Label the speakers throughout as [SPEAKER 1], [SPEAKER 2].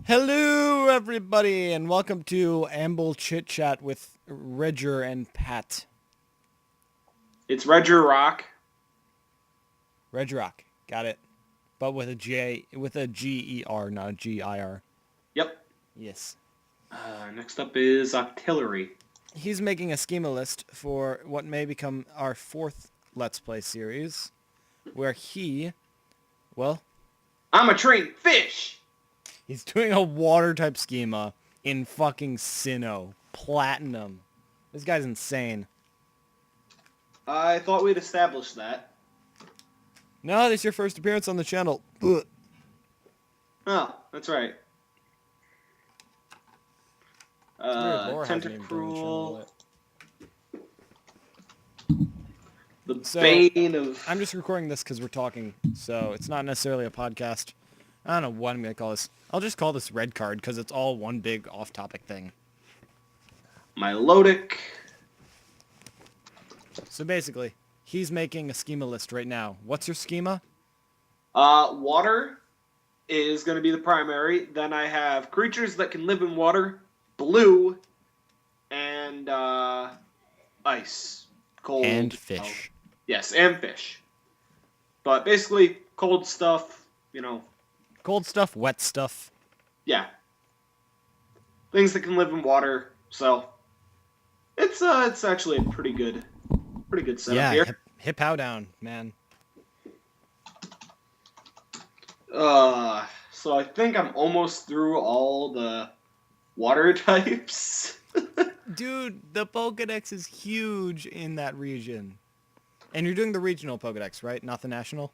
[SPEAKER 1] Hello, everybody, and welcome to Amble Chit-Chat with Redger and Pat.
[SPEAKER 2] It's Redgerock.
[SPEAKER 1] Redgerock, got it. But with a G-E-R, not a G-I-R.
[SPEAKER 2] Yep.
[SPEAKER 1] Yes.
[SPEAKER 2] Next up is Artillery.
[SPEAKER 1] He's making a schema list for what may become our fourth Let's Play series, where
[SPEAKER 2] I'm a trained fish!
[SPEAKER 1] he's doing a water-type schema in fucking Sinnoh. Platinum. This guy's insane.
[SPEAKER 2] I thought we'd established that.
[SPEAKER 1] No, this is your first appearance on the channel. Ugh.
[SPEAKER 2] Oh, that's right.
[SPEAKER 1] It's weird, Laura hasn't even joined the channel
[SPEAKER 2] Tentacruel.
[SPEAKER 1] yet.
[SPEAKER 2] The
[SPEAKER 1] So,
[SPEAKER 2] bane of...
[SPEAKER 1] I'm just recording this because we're talking, so it's not necessarily a podcast. I don't know what I'm going to call this. I'll just call this Red Card because it's all one big off-topic thing.
[SPEAKER 2] Milotic.
[SPEAKER 1] So basically, he's making a schema list right now. What's your schema?
[SPEAKER 2] Water is going to be the primary. Then I have creatures that can live in water, blue, and ice. Cold.
[SPEAKER 1] And fish.
[SPEAKER 2] Yes, and fish. But basically, cold stuff,
[SPEAKER 1] Cold stuff, wet stuff.
[SPEAKER 2] yeah. Things that can live in water, so it's actually a pretty good setup here.
[SPEAKER 1] Hip how down, man.
[SPEAKER 2] So I think I'm almost through all the water types.
[SPEAKER 1] Dude, the Pokedex is huge in that region. And you're doing the regional Pokedex, right? Not the national?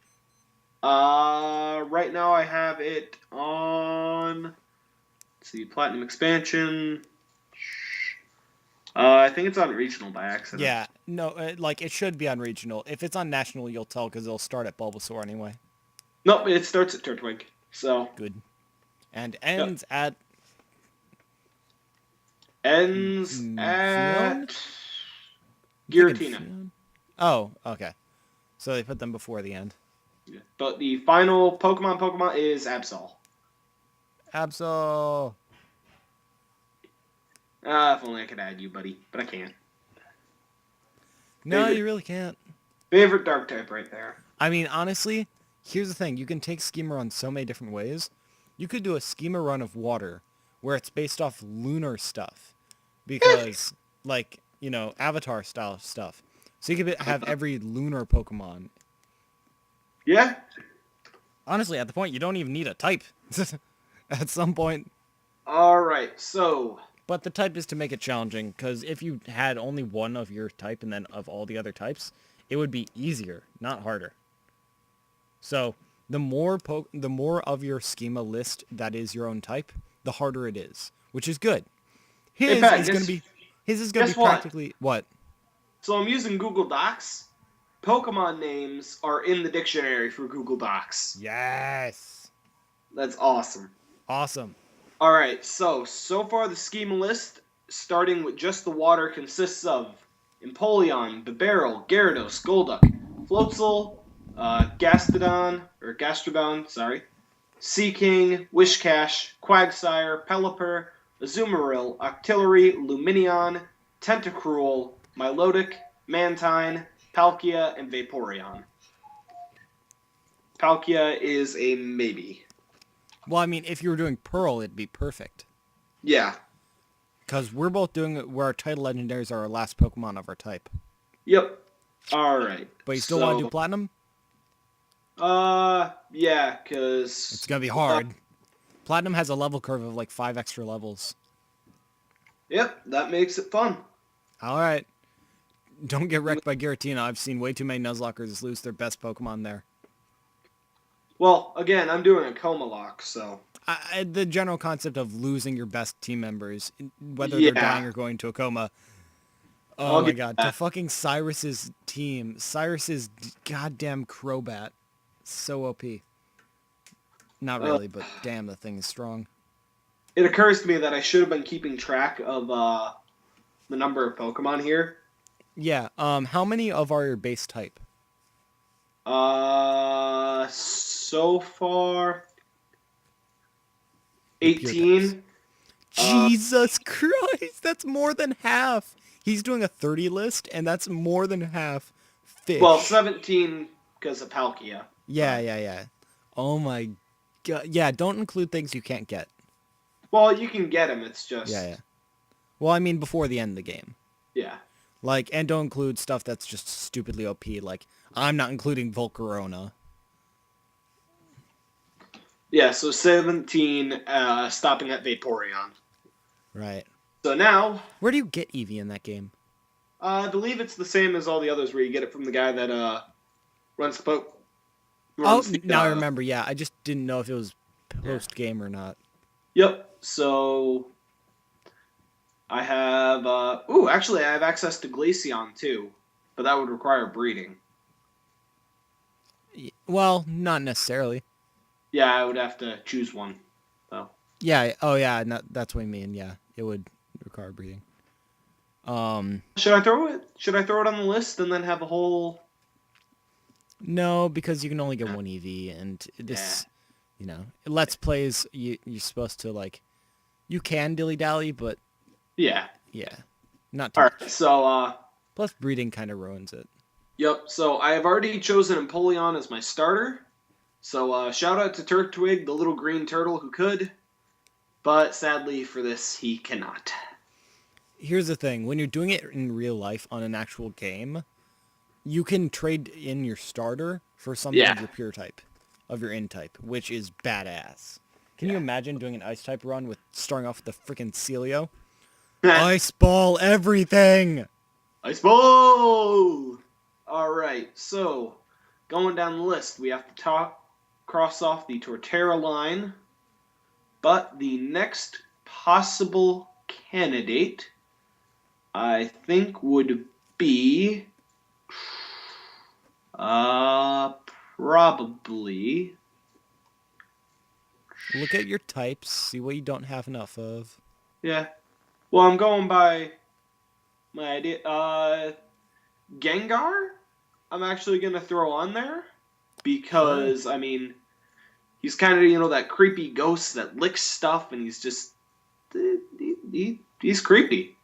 [SPEAKER 2] Right now I have it on, let's see, Platinum Expansion. I think it's on regional by accident.
[SPEAKER 1] Yeah, no, it should be on regional. If it's on national, you'll tell because it'll start at Bulbasaur anyway.
[SPEAKER 2] Nope, it starts at Turtwig. So
[SPEAKER 1] good, and ends at
[SPEAKER 2] Giratina.
[SPEAKER 1] Oh, okay. So they put them before the end.
[SPEAKER 2] Yeah. But the final Pokemon is Absol.
[SPEAKER 1] Absol.
[SPEAKER 2] If only I could add you, buddy, but I can't.
[SPEAKER 1] No, you really can't.
[SPEAKER 2] Favorite dark type right there.
[SPEAKER 1] I mean, honestly, here's the thing. You can take schema run so many different ways. You could do a schema run of water where it's based off lunar stuff. Because, Avatar style stuff. So you could have every lunar Pokemon.
[SPEAKER 2] Yeah.
[SPEAKER 1] Honestly, at the point, you don't even need a type. At some point.
[SPEAKER 2] Alright, so...
[SPEAKER 1] But the type is to make it challenging, because if you had only one of your type and then of all the other types, it would be easier, not harder. So, the more of your schema list that is your own type, the harder it is, which is good. His is going to be practically what?
[SPEAKER 2] So I'm using Google Docs. Pokemon names are in the dictionary for Google Docs.
[SPEAKER 1] Yes.
[SPEAKER 2] That's awesome.
[SPEAKER 1] Awesome.
[SPEAKER 2] All right, so far the schema list, starting with just the water, consists of Empoleon, Bibarel, Gyarados, Golduck, Floatzel, Gastrodon, Seaking, Wishcash, Quagsire, Pelipper, Azumarill, Octillery, Lumineon, Tentacruel, Milotic, Mantine, Palkia, and Vaporeon. Palkia is a maybe.
[SPEAKER 1] Well, I mean, if you were doing Pearl, it'd be perfect.
[SPEAKER 2] Yeah.
[SPEAKER 1] Because we're both doing it where our title legendaries are our last Pokemon of our type.
[SPEAKER 2] Yep. Alright.
[SPEAKER 1] But you still want to do Platinum?
[SPEAKER 2] Yeah, because...
[SPEAKER 1] It's going to be hard. Platinum has a level curve of like 5 extra levels.
[SPEAKER 2] Yep, that makes it fun.
[SPEAKER 1] Alright. Don't get wrecked by Giratina. I've seen way too many Nuzlockers lose their best Pokemon there.
[SPEAKER 2] Well, again, I'm doing a coma lock, so...
[SPEAKER 1] the general concept of losing your best team members, whether they're dying or going to a coma. Oh my god, to fucking Cyrus's team. Cyrus's goddamn Crobat. So OP. Not really, but damn, the thing is strong.
[SPEAKER 2] It occurs to me that I should have been keeping track of the number of Pokemon here.
[SPEAKER 1] Yeah, how many of are your base type?
[SPEAKER 2] So far,
[SPEAKER 1] Your pure types.
[SPEAKER 2] 18.
[SPEAKER 1] Jesus Christ, that's more than half. He's doing a 30 list, and that's more than half
[SPEAKER 2] Well,
[SPEAKER 1] fish.
[SPEAKER 2] 17 because of Palkia.
[SPEAKER 1] Yeah, yeah, yeah. Oh my god. Yeah, don't include things you can't get.
[SPEAKER 2] Well, you can get him. It's
[SPEAKER 1] Yeah, yeah.
[SPEAKER 2] just,
[SPEAKER 1] Well, I mean before the end of the game.
[SPEAKER 2] yeah.
[SPEAKER 1] Like, and don't include stuff that's just stupidly OP. Like, I'm not including Volcarona.
[SPEAKER 2] Yeah, so 17, stopping at Vaporeon.
[SPEAKER 1] Right.
[SPEAKER 2] So now,
[SPEAKER 1] Where do you get Eevee in that game?
[SPEAKER 2] I believe it's the same as all the others where you get it from the guy that runs the
[SPEAKER 1] Oh,
[SPEAKER 2] runs the
[SPEAKER 1] now I remember. Yeah, I just didn't know if it was post game or not.
[SPEAKER 2] Yep. So I have actually I have access to Glaceon too, but that would require breeding.
[SPEAKER 1] Well, not necessarily.
[SPEAKER 2] Yeah, I would have to choose one though.
[SPEAKER 1] Yeah. Oh, yeah. That's what I mean. Yeah, it would require breeding.
[SPEAKER 2] Should I throw it? Should I throw it on the list and then have a whole?
[SPEAKER 1] No, because you can only get one EV, and this, Let's Plays, you're supposed to, like, you can dilly-dally, but,
[SPEAKER 2] Yeah.
[SPEAKER 1] yeah, not too
[SPEAKER 2] Alright,
[SPEAKER 1] much.
[SPEAKER 2] so
[SPEAKER 1] Plus, breeding kind of ruins it.
[SPEAKER 2] yep, so I have already chosen Empoleon as my starter. So shout out to Turtwig, the little green turtle who could, but sadly for this he cannot.
[SPEAKER 1] Here's the thing, when you're doing it in real life on an actual game, you can trade in your starter for something of your pure type, of your in type, which is badass. Can you imagine doing an ice type run with starting off with the freaking Celio? Ice ball everything!
[SPEAKER 2] Ice Ball! Alright, so going down the list, we have to cross off the Torterra line, but the next possible candidate, I think, would be probably.
[SPEAKER 1] Look at your types, see what you don't have enough of.
[SPEAKER 2] Yeah. Well, I'm going by my idea. Gengar, I'm actually going to throw on there because, I mean, he's kind of, that creepy ghost that licks stuff, and he's just, he's creepy.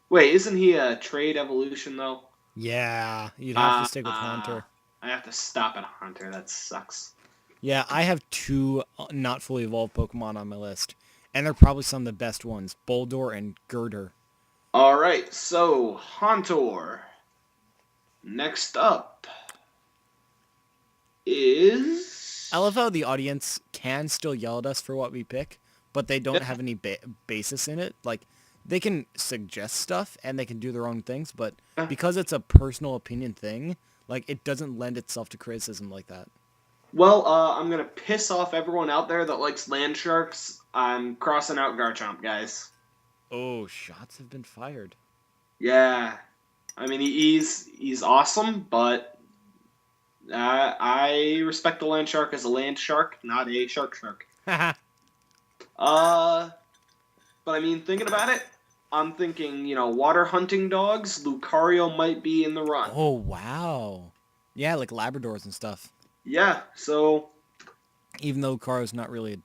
[SPEAKER 2] Wait, isn't he a trade evolution, though?
[SPEAKER 1] Yeah, you'd have to stick with Haunter.
[SPEAKER 2] I have to stop at Haunter. That sucks.
[SPEAKER 1] Yeah, I have 2 not fully evolved Pokemon on my list, and they're probably some of the best ones, Boldor and Girder.
[SPEAKER 2] Alright, so, Haunter. Next up is...
[SPEAKER 1] I love how the audience can still yell at us for what we pick, but they don't have any basis in it. Like, they can suggest stuff, and they can do their own things, but because it's a personal opinion thing, like, it doesn't lend itself to criticism like that.
[SPEAKER 2] Well, I'm going to piss off everyone out there that likes land sharks. I'm crossing out Garchomp, guys.
[SPEAKER 1] Oh, shots have been fired.
[SPEAKER 2] Yeah. I mean, he's awesome, but I respect the land shark as a land shark, not a shark. But I mean, thinking about it, I'm thinking, water hunting dogs, Lucario might be in the run.
[SPEAKER 1] Oh, wow. Yeah, like Labradors and stuff.
[SPEAKER 2] Yeah, so...
[SPEAKER 1] Even though Lucario's not really a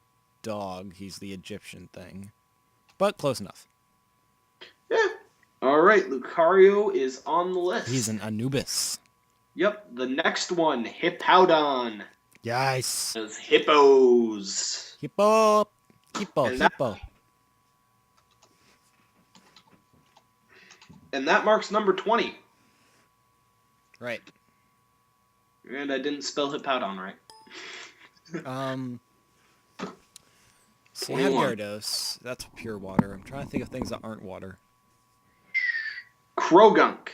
[SPEAKER 1] dog, he's the Egyptian thing. But close enough.
[SPEAKER 2] Yeah. Alright, Lucario is on the list.
[SPEAKER 1] He's an Anubis.
[SPEAKER 2] Yep, the next one, Hippowdon.
[SPEAKER 1] Yes.
[SPEAKER 2] Those hippos.
[SPEAKER 1] Hippo.
[SPEAKER 2] And that marks number 20.
[SPEAKER 1] Right.
[SPEAKER 2] And I didn't spell Hippowdon right.
[SPEAKER 1] So you have Gyarados. That's pure water. I'm trying to think of things that aren't water.
[SPEAKER 2] Krogunk.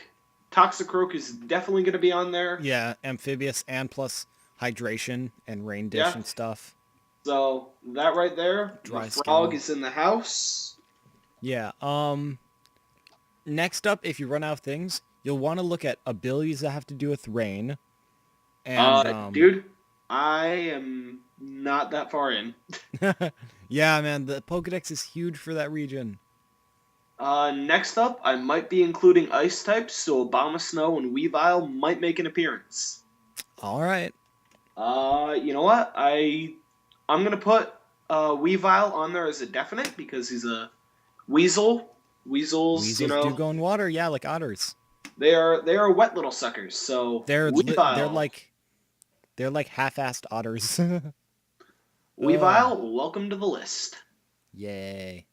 [SPEAKER 2] Toxicroak is definitely going to be on there.
[SPEAKER 1] Yeah, amphibious and plus hydration and rain dish and stuff.
[SPEAKER 2] So that right there,
[SPEAKER 1] Dry
[SPEAKER 2] the frog
[SPEAKER 1] skin.
[SPEAKER 2] is in the house.
[SPEAKER 1] Yeah. Next up, if you run out of things, you'll want to look at abilities that have to do with rain. And
[SPEAKER 2] dude, I am not that far in.
[SPEAKER 1] yeah, man, the Pokedex is huge for that region.
[SPEAKER 2] Next up, I might be including ice types, so Abomasnow and Weavile might make an appearance.
[SPEAKER 1] All right.
[SPEAKER 2] You know what? I'm gonna put Weavile on there is a definite because he's a weasel. Weasels,
[SPEAKER 1] Weasels do go in water, yeah, like otters.
[SPEAKER 2] they are wet little suckers. So
[SPEAKER 1] They're
[SPEAKER 2] Weavile,
[SPEAKER 1] like half-assed otters. Ugh,
[SPEAKER 2] Weavile, welcome to the list.
[SPEAKER 1] yay.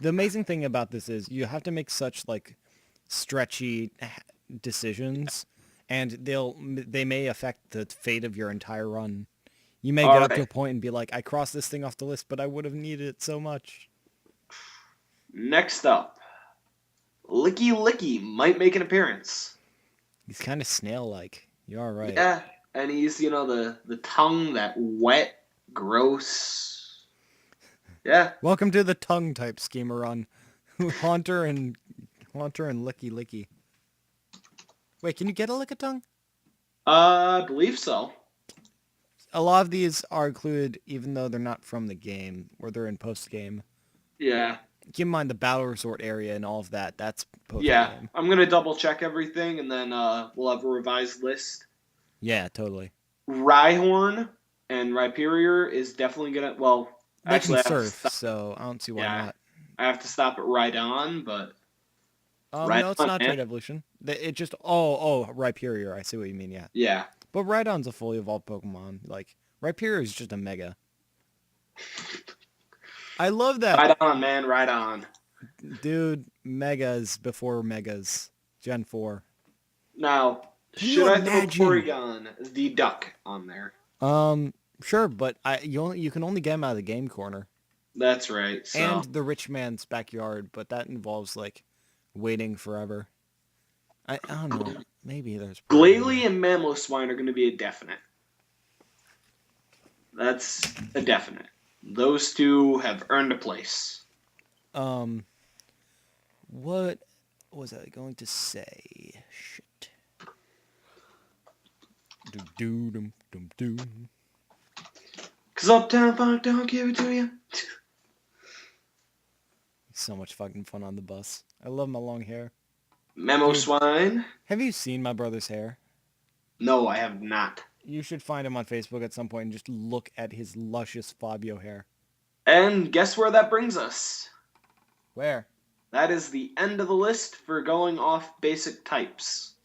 [SPEAKER 1] The amazing thing about this is you have to make such like stretchy decisions, and they may affect the fate of your entire run. You may
[SPEAKER 2] All
[SPEAKER 1] get up to
[SPEAKER 2] right,
[SPEAKER 1] a point and be like, I crossed this thing off the list, but I would have needed it so much.
[SPEAKER 2] next up, Licky Licky might make an appearance.
[SPEAKER 1] He's kind of snail-like. You're all right.
[SPEAKER 2] Yeah, and he's the tongue, that wet, gross. Yeah,
[SPEAKER 1] Welcome to the tongue type schema run. Haunter and Licky Licky. Wait, can you get a Lickitung?
[SPEAKER 2] I believe so.
[SPEAKER 1] A lot of these are included even though they're not from the game, or they're in post-game.
[SPEAKER 2] Yeah,
[SPEAKER 1] Keep in mind the Battle Resort area and all of that. That's
[SPEAKER 2] yeah.
[SPEAKER 1] post-game.
[SPEAKER 2] I'm gonna double check everything, and then we'll have a revised list.
[SPEAKER 1] Yeah, totally.
[SPEAKER 2] Rhyhorn and Rhyperior is definitely gonna. Well,
[SPEAKER 1] They
[SPEAKER 2] actually,
[SPEAKER 1] can surf, so I don't see why
[SPEAKER 2] yeah,
[SPEAKER 1] not.
[SPEAKER 2] I have to stop at Rhydon, but
[SPEAKER 1] No, it's
[SPEAKER 2] Rhydon,
[SPEAKER 1] not
[SPEAKER 2] man.
[SPEAKER 1] trade evolution. It just Rhyperior. I see what you mean. Yeah,
[SPEAKER 2] Yeah.
[SPEAKER 1] but Rhydon's a fully evolved Pokemon. Like Rhyperior is just a Mega. I love that,
[SPEAKER 2] Rhydon, man, Rhydon.
[SPEAKER 1] dude. Megas before Megas, Gen 4.
[SPEAKER 2] Now,
[SPEAKER 1] Can
[SPEAKER 2] should
[SPEAKER 1] you
[SPEAKER 2] I throw
[SPEAKER 1] imagine?
[SPEAKER 2] Porygon the duck on there?
[SPEAKER 1] Sure, but you can only get him out of the game corner
[SPEAKER 2] That's right. So
[SPEAKER 1] and the rich man's backyard, but that involves like waiting forever. I don't know. Maybe there's
[SPEAKER 2] Glalie and Mamoswine are going to be a definite. That's a definite. Those two have earned a place.
[SPEAKER 1] What was I going to say? Shit. Do.
[SPEAKER 2] Cause Uptown Funk don't give it to you.
[SPEAKER 1] So much fucking fun on the bus. I love my long hair.
[SPEAKER 2] Mamoswine?
[SPEAKER 1] Have you seen my brother's hair?
[SPEAKER 2] No, I have not.
[SPEAKER 1] You should find him on Facebook at some point and just look at his luscious Fabio hair.
[SPEAKER 2] And guess where that brings us?
[SPEAKER 1] Where?
[SPEAKER 2] That is the end of the list for going off basic types.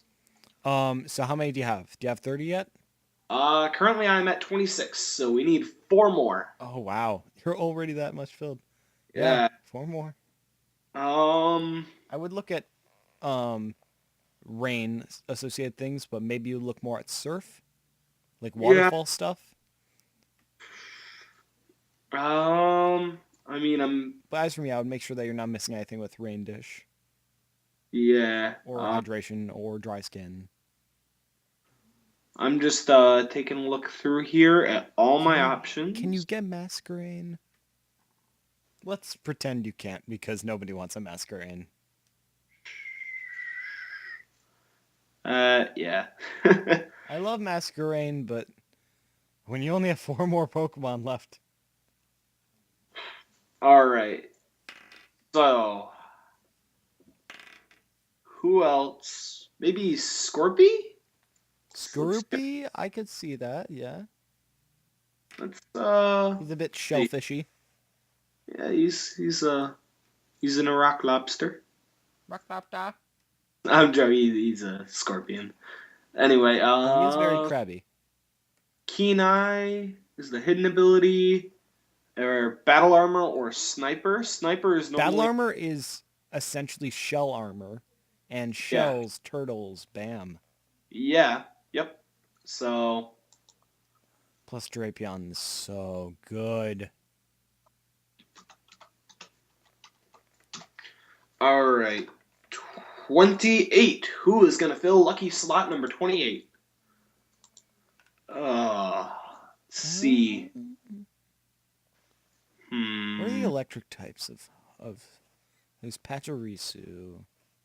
[SPEAKER 1] So how many do you have? Do you have 30 yet?
[SPEAKER 2] Currently I'm at 26, so we need 4 more.
[SPEAKER 1] Oh, wow. You're already that much filled.
[SPEAKER 2] Yeah.
[SPEAKER 1] 4 more.
[SPEAKER 2] Um,
[SPEAKER 1] I would look at, rain associated things, but maybe you look more at surf? Like waterfall stuff?
[SPEAKER 2] I mean,
[SPEAKER 1] But as for me, I would make sure that you're not missing anything with rain dish.
[SPEAKER 2] yeah.
[SPEAKER 1] Or hydration, or dry skin.
[SPEAKER 2] I'm just taking a look through here at all my options.
[SPEAKER 1] Can you get Masquerain? Let's pretend you can't, because nobody wants a Masquerain.
[SPEAKER 2] Yeah.
[SPEAKER 1] I love Masquerain, but when you only have 4 more Pokemon left.
[SPEAKER 2] Alright. So, who else? Maybe Scorpy?
[SPEAKER 1] Skorupi? I could see that, yeah.
[SPEAKER 2] Let's,
[SPEAKER 1] He's a bit shellfishy.
[SPEAKER 2] yeah, he's in a rock lobster.
[SPEAKER 1] Rock lobster.
[SPEAKER 2] I'm joking, he's a scorpion. Anyway,
[SPEAKER 1] He is very crabby.
[SPEAKER 2] Keen Eye is the hidden ability, or Battle Armor or Sniper. Sniper is normally...
[SPEAKER 1] Battle armor is essentially shell armor, and shells, turtles, bam.
[SPEAKER 2] Yeah, yep. So...
[SPEAKER 1] Plus Drapion is so good.
[SPEAKER 2] Alright. 28. Who is going to fill lucky slot number 28? Let's see.
[SPEAKER 1] What are the electric types of... There's Pachirisu.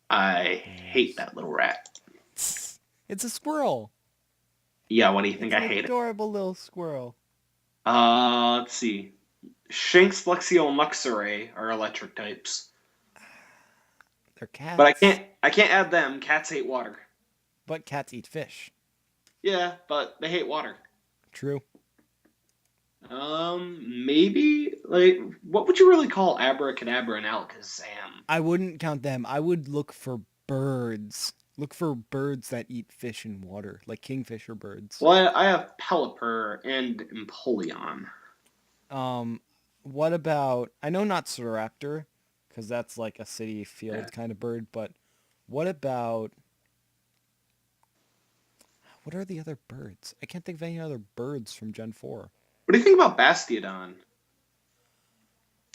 [SPEAKER 2] I hate that little rat.
[SPEAKER 1] It's a squirrel.
[SPEAKER 2] Yeah, what do you think?
[SPEAKER 1] It's
[SPEAKER 2] I
[SPEAKER 1] an
[SPEAKER 2] hate it.
[SPEAKER 1] adorable little squirrel.
[SPEAKER 2] Let's see. Shanks, Lexio, and Luxray are electric types.
[SPEAKER 1] They're cats.
[SPEAKER 2] But I can't add them. Cats hate water.
[SPEAKER 1] But cats eat fish.
[SPEAKER 2] Yeah, but they hate water.
[SPEAKER 1] True.
[SPEAKER 2] Maybe like what would you really call Abracadabra and Alakazam?
[SPEAKER 1] I wouldn't count them. I would look for birds. Look for birds that eat fish in water, like kingfisher birds.
[SPEAKER 2] Well, I have Pelipper and Empoleon.
[SPEAKER 1] Um, what about? I know not Soraptor, because that's like a city
[SPEAKER 2] Yeah.
[SPEAKER 1] field kind of bird. But what about? What are the other birds? I can't think of any other birds from Gen 4.
[SPEAKER 2] What do you think about Bastiodon?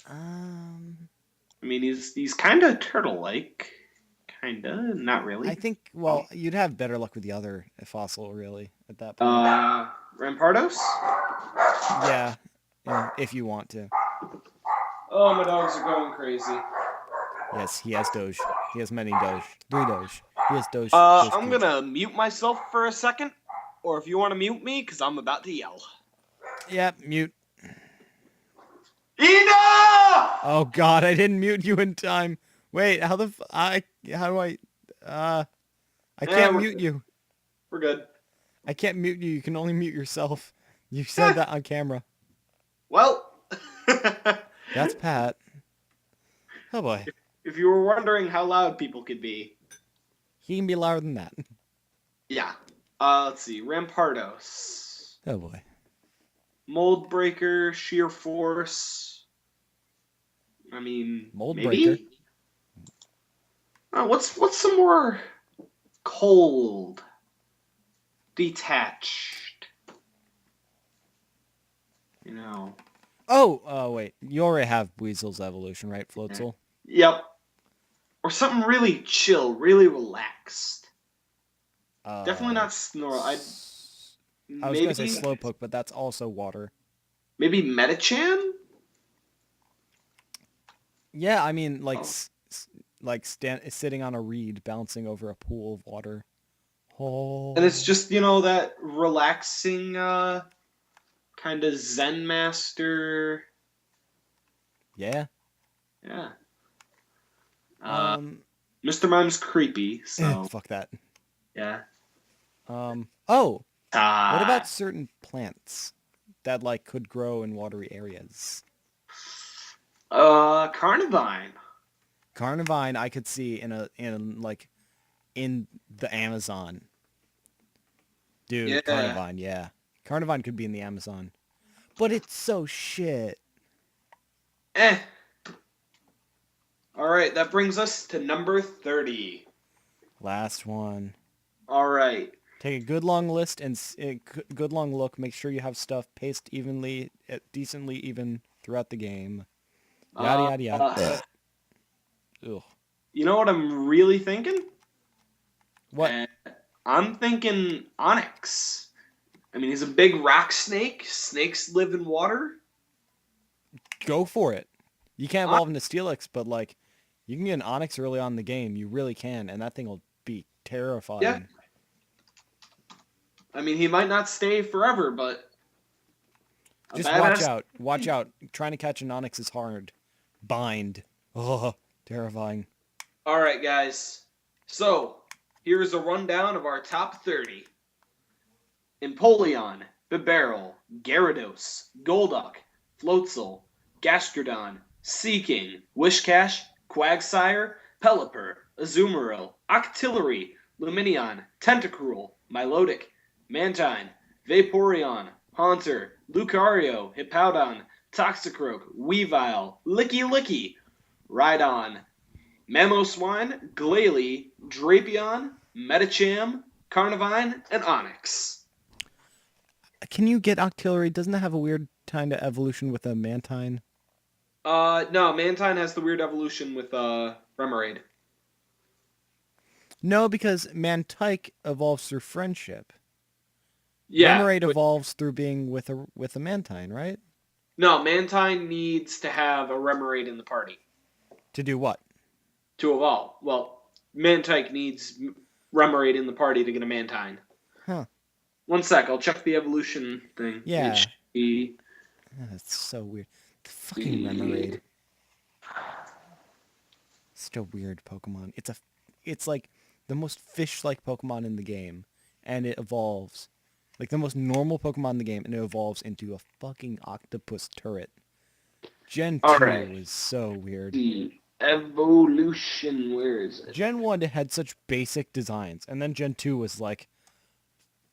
[SPEAKER 1] Um,
[SPEAKER 2] I mean, he's kind of turtle-like, kinda, not
[SPEAKER 1] I
[SPEAKER 2] really.
[SPEAKER 1] think, well, you'd have better luck with the other fossil, really, at that point.
[SPEAKER 2] Rampardos?
[SPEAKER 1] Yeah, if you want to.
[SPEAKER 2] Oh, my dogs are going crazy.
[SPEAKER 1] Yes, he has Doge. He has many Doge. 3 Doge. He has Doge
[SPEAKER 2] I'm
[SPEAKER 1] creature.
[SPEAKER 2] gonna mute myself for a second, or if you want to mute me, because I'm about to yell.
[SPEAKER 1] Yep, mute.
[SPEAKER 2] Enough!
[SPEAKER 1] Oh god, I didn't mute you in time. Wait, how do I can't mute you.
[SPEAKER 2] We're good.
[SPEAKER 1] I can't mute you. You can only mute yourself. You said that on camera.
[SPEAKER 2] Well,
[SPEAKER 1] That's Pat. Oh boy.
[SPEAKER 2] if you were wondering how loud people could be,
[SPEAKER 1] He can be louder than that.
[SPEAKER 2] yeah. Let's see. Rampardos.
[SPEAKER 1] Oh boy.
[SPEAKER 2] Mold Breaker, Sheer Force. I mean,
[SPEAKER 1] Mold
[SPEAKER 2] maybe?
[SPEAKER 1] Breaker.
[SPEAKER 2] What's some more cold, detached? You know.
[SPEAKER 1] Oh, wait. You already have Weasel's evolution, right, Floatzel?
[SPEAKER 2] Yep. Or something really chill, really relaxed. Definitely not Snarl.
[SPEAKER 1] I was gonna say Slowpoke, but that's also water.
[SPEAKER 2] Maybe Metachan?
[SPEAKER 1] Yeah, I mean, like, sitting on a reed, bouncing over a pool of water. Oh.
[SPEAKER 2] And it's just, that relaxing, kind of Zen master.
[SPEAKER 1] Yeah.
[SPEAKER 2] Yeah.
[SPEAKER 1] Um.
[SPEAKER 2] Mr. Mime's creepy, so.
[SPEAKER 1] Fuck that.
[SPEAKER 2] Yeah.
[SPEAKER 1] Oh. What about certain plants that, like, could grow in watery areas?
[SPEAKER 2] Carnivine.
[SPEAKER 1] Carnivine, I could see in the Amazon. Dude,
[SPEAKER 2] Yeah.
[SPEAKER 1] Carnivine, yeah. Carnivine could be in the Amazon. But it's so shit.
[SPEAKER 2] Alright, that brings us to number 30.
[SPEAKER 1] Last one.
[SPEAKER 2] Alright.
[SPEAKER 1] Take a good long list and good long look. Make sure you have stuff paced evenly, decently even throughout the game. Yada, yada, yada. Ugh.
[SPEAKER 2] You know what I'm really thinking?
[SPEAKER 1] What?
[SPEAKER 2] I'm thinking Onyx. I mean, he's a big rock snake. Snakes live in water.
[SPEAKER 1] Go for it. You can't evolve into Steelix, but, like, you can get an Onyx early on in the game. You really can, and that thing will be terrifying.
[SPEAKER 2] Yeah. I mean, he might not stay forever, but...
[SPEAKER 1] Just watch out. Watch out. Trying to catch an Onyx is hard. Bind. Oh, terrifying.
[SPEAKER 2] Alright, guys. So, here's a rundown of our top 30. Empoleon, Bibarel, Gyarados, Golduck, Floatzel, Gastrodon, Seaking, Wishcash, Quagsire, Pelipper, Azumarill, Octillery, Lumineon, Tentacruel, Milotic, Mantine, Vaporeon, Haunter, Lucario, Hippowdon, Toxicroak, Weavile, Licky, Rhydon, Mamoswine, Glalie, Drapion, Metacham, Carnivine, and Onyx.
[SPEAKER 1] Can you get Octillery? Doesn't it have a weird kind of evolution with a Mantine?
[SPEAKER 2] No, Mantine has the weird evolution with, Remoraid.
[SPEAKER 1] No, because Mantike evolves through friendship.
[SPEAKER 2] Yeah.
[SPEAKER 1] Remoraid evolves through being with a Mantine, right?
[SPEAKER 2] No, Mantine needs to have a Remoraid in the party.
[SPEAKER 1] To do what?
[SPEAKER 2] To evolve. Well, Mantike needs Remoraid in the party to get a Mantine.
[SPEAKER 1] Huh.
[SPEAKER 2] One sec, I'll check the evolution thing.
[SPEAKER 1] Yeah.
[SPEAKER 2] HE.
[SPEAKER 1] That's so weird. The fucking Remoraid. Such a weird Pokemon. It's like the most fish-like Pokemon in the game, and it evolves. Like the most normal Pokemon in the game, and it evolves into a fucking octopus turret. Gen
[SPEAKER 2] All
[SPEAKER 1] 2
[SPEAKER 2] right.
[SPEAKER 1] was so weird.
[SPEAKER 2] The evolution. Where is it?
[SPEAKER 1] Gen 1 had such basic designs, and then Gen 2 was like,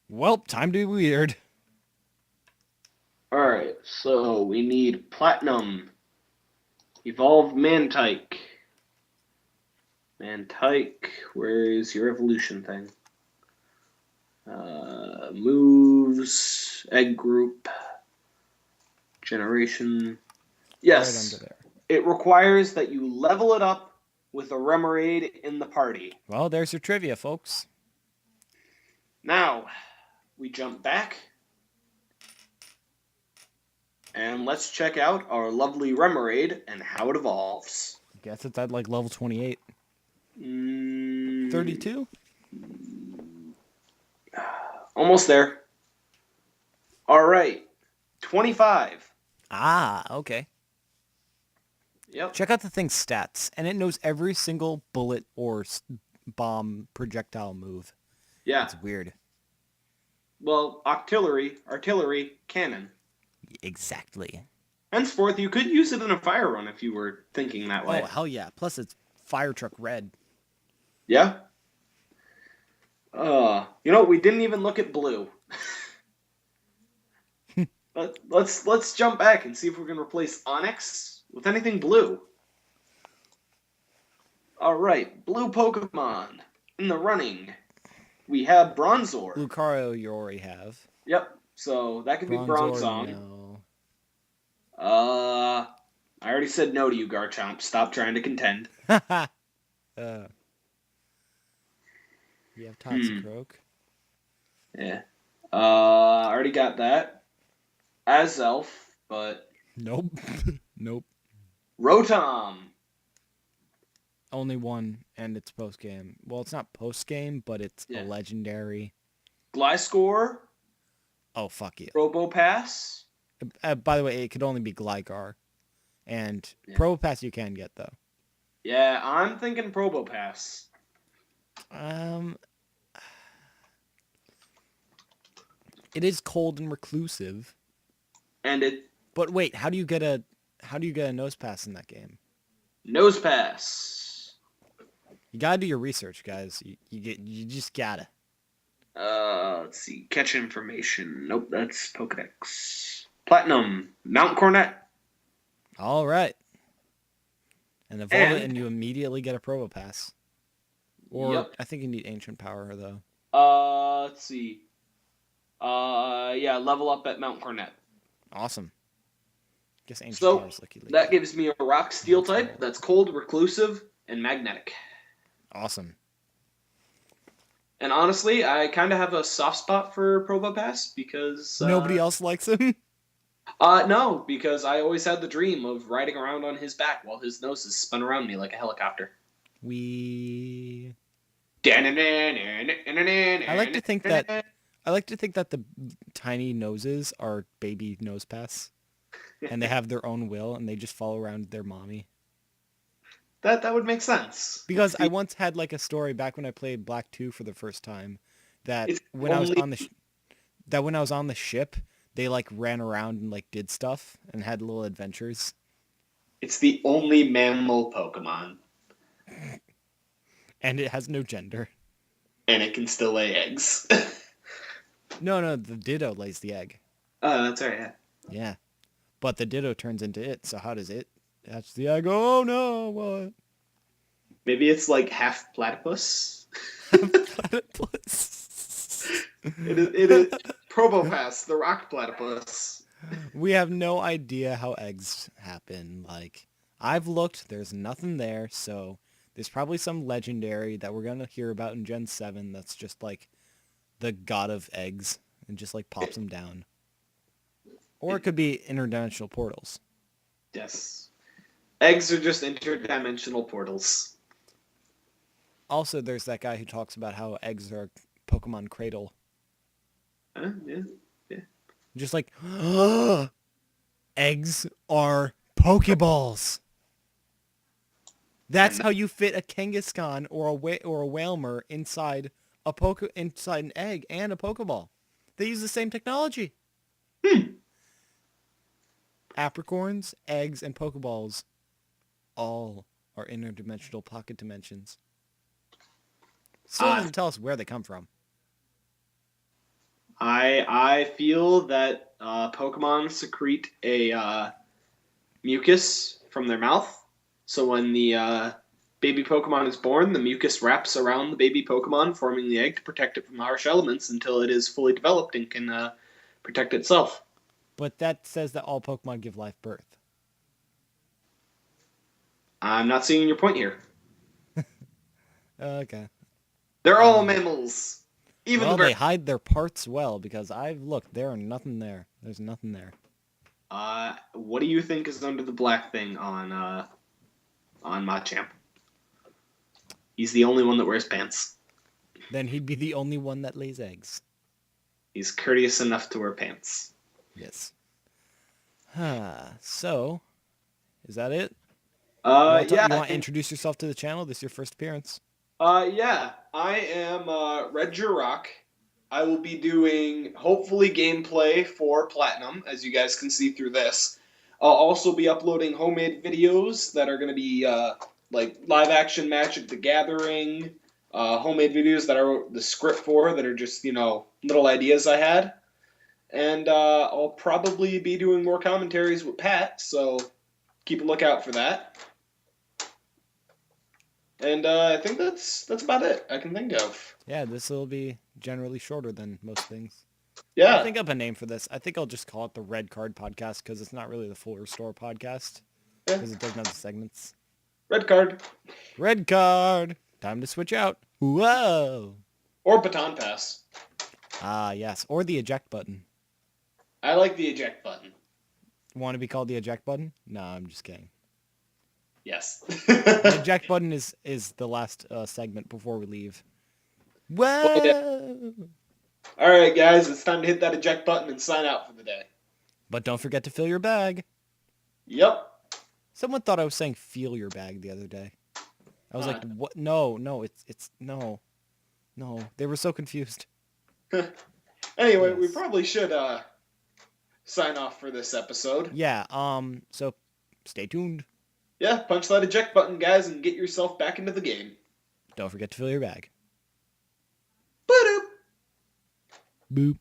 [SPEAKER 1] well, time to be weird.
[SPEAKER 2] All right. So we need Platinum. Evolved Mantike. Mantike. Where is your evolution thing? Moves. Egg group. Generation.
[SPEAKER 1] Right
[SPEAKER 2] Yes.
[SPEAKER 1] under there.
[SPEAKER 2] It requires that you level it up with a Remoraid in the party.
[SPEAKER 1] Well, there's your trivia, folks.
[SPEAKER 2] Now, we jump back. And let's check out our lovely Remoraid and how it evolves.
[SPEAKER 1] I guess it's at like level 28. 32?
[SPEAKER 2] Almost there. All right. 25.
[SPEAKER 1] Ah, okay.
[SPEAKER 2] Yep.
[SPEAKER 1] Check out the thing's stats, and it knows every single bullet or bomb projectile move.
[SPEAKER 2] Yeah.
[SPEAKER 1] It's weird.
[SPEAKER 2] Well, artillery, cannon.
[SPEAKER 1] Exactly.
[SPEAKER 2] Henceforth, you could use it in a fire run if you were thinking that way.
[SPEAKER 1] Oh, hell yeah. Plus, it's Fire Truck Red.
[SPEAKER 2] Yeah. We didn't even look at blue. Let's jump back and see if we can replace Onyx with anything blue. All right, blue Pokemon in the running. We have Bronzor.
[SPEAKER 1] Lucario you already have.
[SPEAKER 2] Yep. So that could be Bronzong.
[SPEAKER 1] No.
[SPEAKER 2] I already said no to you, Garchomp. Stop trying to contend.
[SPEAKER 1] You have Toxicroak.
[SPEAKER 2] Yeah. I already got that. Azelf, but
[SPEAKER 1] Nope. Nope.
[SPEAKER 2] Rotom.
[SPEAKER 1] Only one, and it's post-game. Well, it's not post-game, but it's a legendary.
[SPEAKER 2] Gliscor.
[SPEAKER 1] Oh, fuck you.
[SPEAKER 2] Probopass.
[SPEAKER 1] By the way, it could only be Gligar. And Probopass you can get, though.
[SPEAKER 2] Yeah, I'm thinking Probopass.
[SPEAKER 1] It is cold and reclusive.
[SPEAKER 2] But
[SPEAKER 1] wait, how do you get a nose pass in that game?
[SPEAKER 2] Nose pass.
[SPEAKER 1] You gotta do your research, guys. You just gotta.
[SPEAKER 2] Let's see. Catch information. Nope, that's Pokedex. Platinum. Mount Cornet.
[SPEAKER 1] All right. And evolve it, and you immediately get a Probopass. Or I think you need Ancient Power though.
[SPEAKER 2] Let's see. Level up at Mount Cornet.
[SPEAKER 1] Awesome. Guess Ancient Power is licky.
[SPEAKER 2] That gives me a Rock Steel type that's cold, reclusive, and magnetic.
[SPEAKER 1] Awesome.
[SPEAKER 2] And honestly, I kind of have a soft spot for Probopass because
[SPEAKER 1] nobody else likes him.
[SPEAKER 2] No, because I always had the dream of riding around on his back while his nose is spun around me like a helicopter.
[SPEAKER 1] I
[SPEAKER 2] like
[SPEAKER 1] to think that the tiny noses are baby nose pass, and they have their own will, and they just follow around their mommy.
[SPEAKER 2] That would make sense.
[SPEAKER 1] Because I once had like a story back when I played Black 2 for the first time that when I was on the ship, they like ran around and like did stuff and had little adventures.
[SPEAKER 2] It's the only mammal Pokemon.
[SPEAKER 1] And it has no gender.
[SPEAKER 2] And it can still lay eggs.
[SPEAKER 1] No, the Ditto lays the egg.
[SPEAKER 2] Oh, that's right, yeah.
[SPEAKER 1] Yeah. But the Ditto turns into it, so how does it hatch the egg? Oh no, what?
[SPEAKER 2] Maybe it's like half platypus?
[SPEAKER 1] Platypus.
[SPEAKER 2] It is Probopass, the rock platypus.
[SPEAKER 1] We have no idea how eggs happen. Like, I've looked, there's nothing there, so there's probably some legendary that we're going to hear about in Gen 7 that's just like the god of eggs and just like pops them down. Or it could be interdimensional portals.
[SPEAKER 2] Yes. Eggs are just interdimensional portals.
[SPEAKER 1] Also, there's that guy who talks about how eggs are Pokemon cradle.
[SPEAKER 2] Yeah.
[SPEAKER 1] Just like, eggs are Pokeballs. That's how you fit a Kangaskhan or a Wailmer inside an egg and a Pokeball. They use the same technology.
[SPEAKER 2] Hmm.
[SPEAKER 1] Apricorns, eggs, and Pokeballs all are interdimensional pocket dimensions. Still
[SPEAKER 2] Uh,
[SPEAKER 1] doesn't tell us where they come from.
[SPEAKER 2] I feel that Pokemon secrete a mucus from their mouth. So when the baby Pokemon is born, the mucus wraps around the baby Pokemon, forming the egg to protect it from the harsh elements until it is fully developed and can protect itself.
[SPEAKER 1] But that says that all Pokemon give live birth.
[SPEAKER 2] I'm not seeing your point here.
[SPEAKER 1] Okay.
[SPEAKER 2] They're all mammals. Even
[SPEAKER 1] Well,
[SPEAKER 2] the
[SPEAKER 1] they
[SPEAKER 2] bird.
[SPEAKER 1] hide their parts well because I've looked. There are nothing there. There's nothing there.
[SPEAKER 2] What do you think is under the black thing on Machamp? He's the only one that wears pants.
[SPEAKER 1] Then he'd be the only one that lays eggs.
[SPEAKER 2] He's courteous enough to wear pants.
[SPEAKER 1] Yes. So, is that it? You want
[SPEAKER 2] Yeah.
[SPEAKER 1] to introduce yourself to the channel? This is your first appearance.
[SPEAKER 2] Yeah. I am Redgerock. I will be doing hopefully gameplay for Platinum, as you guys can see through this. I'll also be uploading homemade videos that are going to be like live action Magic the Gathering, homemade videos that I wrote the script for that are just little ideas I had, and I'll probably be doing more commentaries with Pat. So keep a lookout for that. And I think that's about it I can think of.
[SPEAKER 1] Yeah, this will be generally shorter than most things.
[SPEAKER 2] Yeah.
[SPEAKER 1] I'll think up a name for this. I think I'll just call it the Red Card Podcast because it's not really the FullRestore Podcast
[SPEAKER 2] Yeah.
[SPEAKER 1] because it doesn't have the segments.
[SPEAKER 2] Red card.
[SPEAKER 1] Red Card. Time to switch out. Whoa.
[SPEAKER 2] Or baton pass.
[SPEAKER 1] Ah, yes. Or the eject button.
[SPEAKER 2] I like the eject button.
[SPEAKER 1] Want to be called the eject button? No, I'm just kidding.
[SPEAKER 2] Yes.
[SPEAKER 1] The eject button is the last segment before we leave. Whoa!
[SPEAKER 2] Well, yeah. All right, guys, it's time to hit that eject button and sign out for the day.
[SPEAKER 1] But don't forget to fill your bag.
[SPEAKER 2] Yep.
[SPEAKER 1] Someone thought I was saying feel your bag the other day. I was like, what? No, it's no. They were so confused.
[SPEAKER 2] Anyway,
[SPEAKER 1] Yes.
[SPEAKER 2] we probably should sign off for this episode.
[SPEAKER 1] Yeah, so stay tuned.
[SPEAKER 2] Yeah, punch that eject button, guys, and get yourself back into the game.
[SPEAKER 1] Don't forget to fill your bag.
[SPEAKER 2] Boop.
[SPEAKER 1] Boop.